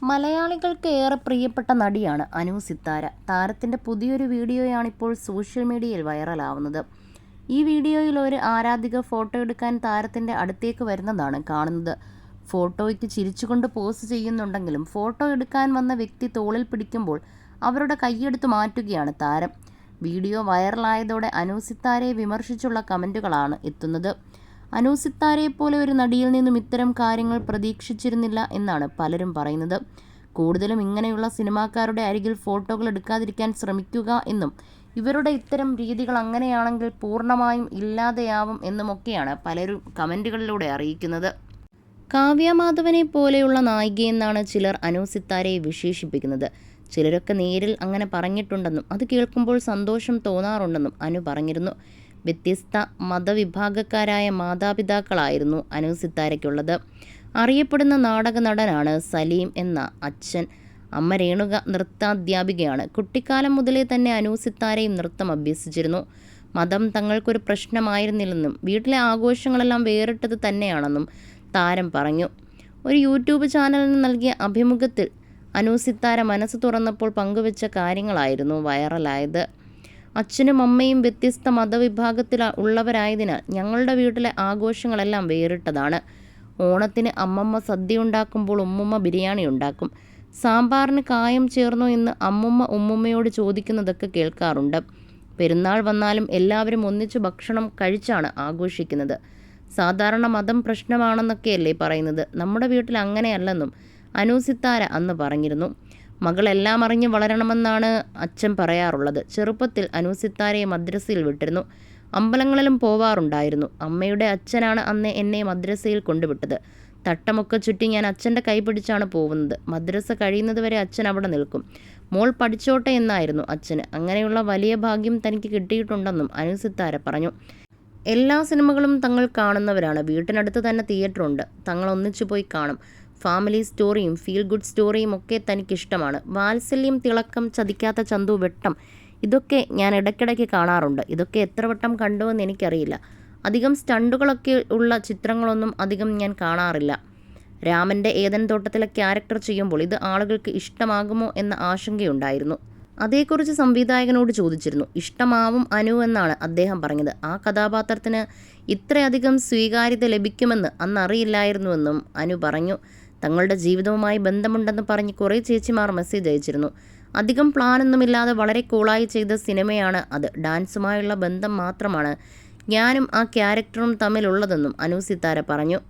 മലയാളികൾക്ക് ഏറെ പ്രിയപ്പെട്ട നടിയാണ് അനു സിത്താര. താരത്തിൻ്റെ പുതിയൊരു വീഡിയോയാണിപ്പോൾ സോഷ്യൽ മീഡിയയിൽ വൈറലാവുന്നത്. ഈ വീഡിയോയിൽ ഒരു ആരാധിക ഫോട്ടോ എടുക്കാൻ താരത്തിൻ്റെ അടുത്തേക്ക് വരുന്നതാണ് കാണുന്നത്. ഫോട്ടോയ്ക്ക് ചിരിച്ചുകൊണ്ട് പോസ്റ്റ് ചെയ്യുന്നുണ്ടെങ്കിലും ഫോട്ടോ എടുക്കാൻ വന്ന വ്യക്തി തോളിൽ പിടിക്കുമ്പോൾ അവരുടെ കൈയെടുത്ത് മാറ്റുകയാണ് താരം. വീഡിയോ വൈറലായതോടെ അനു സിത്താരയെ വിമർശിച്ചുള്ള കമൻറ്റുകളാണ് എത്തുന്നത്. അനു സിത്താരയെപ്പോലെ ഒരു നടിയിൽ നിന്നും ഇത്തരം കാര്യങ്ങൾ പ്രതീക്ഷിച്ചിരുന്നില്ല എന്നാണ് പലരും പറയുന്നത്. കൂടുതലും ഇങ്ങനെയുള്ള സിനിമാക്കാരുടെ അരികിൽ ഫോട്ടോകൾ എടുക്കാതിരിക്കാൻ ശ്രമിക്കുക എന്നും ഇവരുടെ ഇത്തരം രീതികൾ അങ്ങനെയാണെങ്കിൽ പൂർണ്ണമായും ഇല്ലാതെയാവും എന്നുമൊക്കെയാണ് പലരും കമൻറ്റുകളിലൂടെ അറിയിക്കുന്നത്. കാവ്യ മാധവനെ പോലെയുള്ള നായികയെന്നാണ് ചിലർ അനു സിത്താരയെ വിശേഷിപ്പിക്കുന്നത്. ചിലരൊക്കെ നേരിൽ അങ്ങനെ പറഞ്ഞിട്ടുണ്ടെന്നും അത് കേൾക്കുമ്പോൾ സന്തോഷം തോന്നാറുണ്ടെന്നും അനു പറഞ്ഞിരുന്നു. വ്യത്യസ്ത മതവിഭാഗക്കാരായ മാതാപിതാക്കളായിരുന്നു അനു സിത്താരയ്ക്കുള്ളത്. അറിയപ്പെടുന്ന നാടക നടനാണ് സലീം എന്ന അച്ഛൻ. അമ്മ രേണുക നൃത്താധ്യാപികയാണ്. കുട്ടിക്കാലം മുതലേ തന്നെ അനു സിത്താരയും നൃത്തം അഭ്യസിച്ചിരുന്നു. മതം തങ്ങൾക്കൊരു പ്രശ്നമായിരുന്നില്ലെന്നും വീട്ടിലെ ആഘോഷങ്ങളെല്ലാം വേറിട്ടത് തന്നെയാണെന്നും താരം പറഞ്ഞു. ഒരു യൂട്യൂബ് ചാനലിന് നൽകിയ അഭിമുഖത്തിൽ അനു സിത്താര മനസ്സ് തുറന്നപ്പോൾ പങ്കുവച്ച കാര്യങ്ങളായിരുന്നു വൈറലായത്. അച്ഛനും അമ്മയും വ്യത്യസ്ത മതവിഭാഗത്തിൽ ഉള്ളവരായതിനാൽ ഞങ്ങളുടെ വീട്ടിലെ ആഘോഷങ്ങളെല്ലാം വേറിട്ടതാണ്. ഓണത്തിന് അമ്മമ്മ സദ്യ ഉണ്ടാക്കുമ്പോൾ ഉമ്മുമ്മ ബിരിയാണി ഉണ്ടാക്കും. സാമ്പാറിന് കായം ചേർന്നോ എന്ന് അമ്മുമ്മ ഉമ്മുമ്മയോട് ചോദിക്കുന്നതൊക്കെ കേൾക്കാറുണ്ട്. പെരുന്നാൾ വന്നാലും എല്ലാവരും ഒന്നിച്ച് ഭക്ഷണം കഴിച്ചാണ് ആഘോഷിക്കുന്നത്. സാധാരണ മതം പ്രശ്നമാണെന്നൊക്കെയല്ലേ പറയുന്നത്. നമ്മുടെ വീട്ടിൽ അങ്ങനെയല്ലെന്നും അനു സിത്താര അന്ന് പറഞ്ഞിരുന്നു. മകളെല്ലാം അറിഞ്ഞ് വളരണമെന്നാണ് അച്ഛൻ പറയാറുള്ളത്. ചെറുപ്പത്തിൽ അനു സിത്താരയെ മദ്രസയിൽ വിട്ടിരുന്നു. അമ്പലങ്ങളിലും പോവാറുണ്ടായിരുന്നു. അമ്മയുടെ അച്ഛനാണ് അന്ന് എന്നെ മദ്രസയിൽ കൊണ്ടുവിട്ടത്. തട്ടമൊക്കെ ചുറ്റി ഞാൻ അച്ഛൻ്റെ കൈ പിടിച്ചാണ് പോകുന്നത്. മദ്രസ കഴിയുന്നത് വരെ അച്ഛൻ അവിടെ നിൽക്കും. മോൾ പഠിച്ചോട്ടെ എന്നായിരുന്നു അച്ഛന്. അങ്ങനെയുള്ള വലിയ ഭാഗ്യം തനിക്ക് കിട്ടിയിട്ടുണ്ടെന്നും അനു സിത്താര പറഞ്ഞു. എല്ലാ സിനിമകളും തങ്ങൾ കാണുന്നവരാണ്. വീട്ടിനടുത്ത് തന്നെ തിയേറ്ററുണ്ട്. തങ്ങൾ ഒന്നിച്ചു പോയി കാണും. ഫാമിലി സ്റ്റോറിയും ഫീൽ ഗുഡ് സ്റ്റോറിയും ഒക്കെ തനിക്കിഷ്ടമാണ്. വാത്സല്യം, തിളക്കം, ചതിക്കാത്ത ചന്തു, വെട്ടം, ഇതൊക്കെ ഞാൻ ഇടയ്ക്കിടയ്ക്ക് കാണാറുണ്ട്. ഇതൊക്കെ എത്ര വട്ടം കണ്ടുവെന്ന് എനിക്കറിയില്ല. അധികം സ്റ്റണ്ടുകളൊക്കെ ഉള്ള ചിത്രങ്ങളൊന്നും അധികം ഞാൻ കാണാറില്ല. രാമൻ്റെ ഏദൻ തോട്ടത്തിലെ ക്യാരക്ടർ ചെയ്യുമ്പോൾ ഇത് ആളുകൾക്ക് ഇഷ്ടമാകുമോ എന്ന ആശങ്കയുണ്ടായിരുന്നു. അതേക്കുറിച്ച് സംവിധായകനോട് ചോദിച്ചിരുന്നു. ഇഷ്ടമാവും അനു എന്നാണ് അദ്ദേഹം പറഞ്ഞത്. ആ കഥാപാത്രത്തിന് ഇത്രയധികം സ്വീകാര്യത ലഭിക്കുമെന്ന് അന്നറിയില്ലായിരുന്നുവെന്നും അനു പറഞ്ഞു. തങ്ങളുടെ ജീവിതവുമായി ബന്ധമുണ്ടെന്ന് പറഞ്ഞ് കുറേ ചേച്ചിമാർ മെസ്സേജ് അയച്ചിരുന്നു. അധികം പ്ലാനൊന്നുമില്ലാതെ വളരെ കൂളായി ചെയ്ത സിനിമയാണ് അത്. ഡാൻസുമായുള്ള ബന്ധം മാത്രമാണ് ഞാനും ആ ക്യാരക്ടറും തമ്മിലുള്ളതെന്നും അനു സിത്താര പറഞ്ഞു.